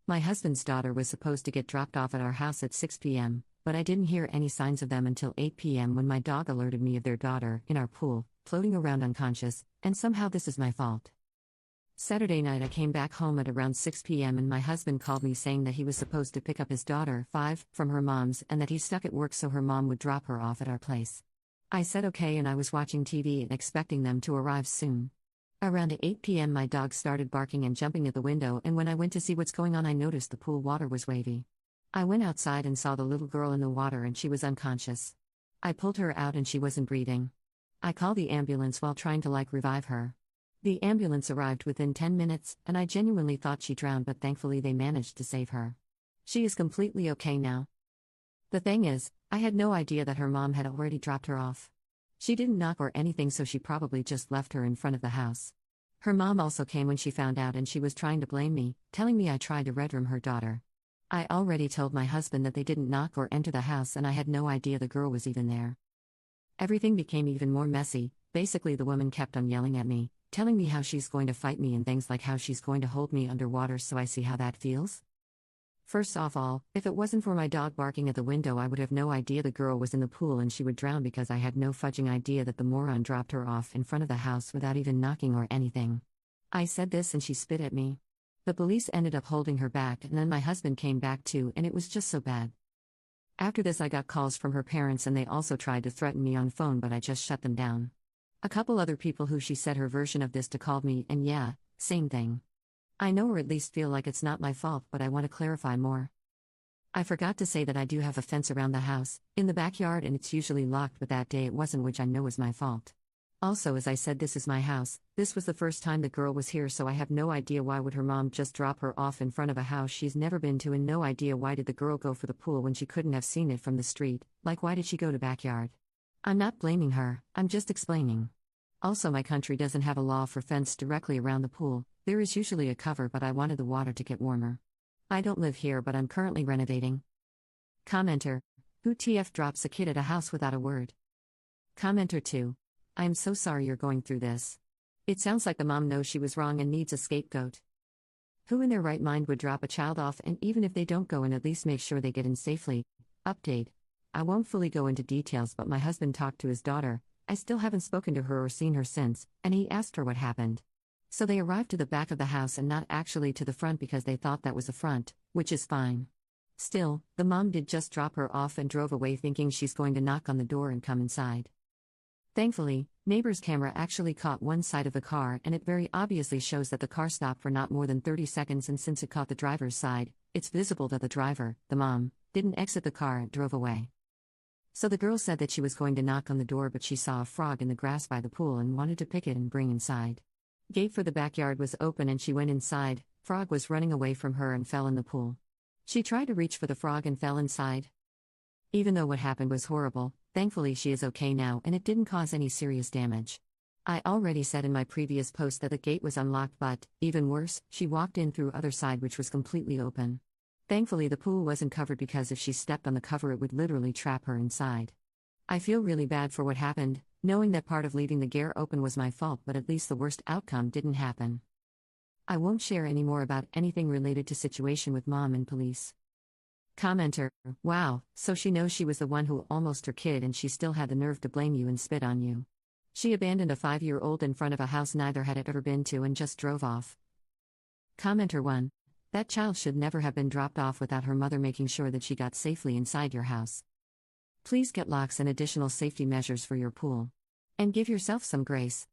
My husband's daughter was supposed to get dropped off at our house at 6 p.m., but I didn't hear any signs of them until 8 p.m. when my dog alerted me of their daughter in our pool, floating around unconscious, and somehow this is my fault. Saturday night I came back home at around 6 p.m. and my husband called me saying that he was supposed to pick up his daughter, 5, from her mom's and that he's stuck at work so her mom would drop her off at our place. I said okay and I was watching TV and expecting them to arrive soon. Around 8 p.m. my dog started barking and jumping at the window, and when I went to see what's going on I noticed the pool water was wavy. I went outside and saw the little girl in the water and she was unconscious. I pulled her out and she wasn't breathing. I called the ambulance while trying to revive her. The ambulance arrived within 10 minutes, and I genuinely thought she drowned, but thankfully they managed to save her. She is completely okay now. The thing is, I had no idea that her mom had already dropped her off. She didn't knock or anything, so she probably just left her in front of the house. Her mom also came when she found out and she was trying to blame me, telling me I tried to red room her daughter. I already told my husband that they didn't knock or enter the house and I had no idea the girl was even there. Everything became even more messy. Basically the woman kept on yelling at me, telling me how she's going to fight me and things like how she's going to hold me underwater, so I see how that feels. First of all, if it wasn't for my dog barking at the window I would have no idea the girl was in the pool and she would drown, because I had no fudging idea that the moron dropped her off in front of the house without even knocking or anything. I said this and she spit at me. The police ended up holding her back and then my husband came back too, and it was just so bad. After this I got calls from her parents and they also tried to threaten me on phone, but I just shut them down. A couple other people who she said her version of this to called me, and yeah, same thing. I know, or at least feel like it's not my fault, but I want to clarify more. I forgot to say that I do have a fence around the house, in the backyard, and it's usually locked, but that day it wasn't, which I know is my fault. Also, as I said, this is my house. This was the first time the girl was here, so I have no idea why would her mom just drop her off in front of a house she's never been to, and no idea why did the girl go for the pool when she couldn't have seen it from the street, why did she go to backyard? I'm not blaming her, I'm just explaining. Also, my country doesn't have a law for fence directly around the pool. There is usually a cover, but I wanted the water to get warmer. I don't live here, but I'm currently renovating. Commenter: who TF drops a kid at a house without a word? Commenter 2: I am so sorry you're going through this. It sounds like the mom knows she was wrong and needs a scapegoat. Who in their right mind would drop a child off, and even if they don't go in, at least make sure they get in safely? Update: I won't fully go into details, but my husband talked to his daughter. I still haven't spoken to her or seen her since, and he asked her what happened. So they arrived to the back of the house and not actually to the front because they thought that was the front, which is fine. Still, the mom did just drop her off and drove away thinking she's going to knock on the door and come inside. Thankfully, neighbor's camera actually caught one side of the car, and it very obviously shows that the car stopped for not more than 30 seconds, and since it caught the driver's side, it's visible that the driver, the mom, didn't exit the car and drove away. So the girl said that she was going to knock on the door, but she saw a frog in the grass by the pool and wanted to pick it and bring inside. Gate for the backyard was open and she went inside. Frog was running away from her and fell in the pool. She tried to reach for the frog and fell inside. Even though what happened was horrible, thankfully she is okay now and it didn't cause any serious damage. I already said in my previous post that the gate was unlocked, but, even worse, she walked in through other side, which was completely open. Thankfully the pool wasn't covered, because if she stepped on the cover it would literally trap her inside. I feel really bad for what happened, knowing that part of leaving the gate open was my fault, but at least the worst outcome didn't happen. I won't share any more about anything related to situation with mom and police. Commenter: wow, so she knows she was the one who almost her kid and she still had the nerve to blame you and spit on you. She abandoned a 5-year-old in front of a house neither had ever been to and just drove off. Commenter 1: that child should never have been dropped off without her mother making sure that she got safely inside your house. Please get locks and additional safety measures for your pool. And give yourself some grace.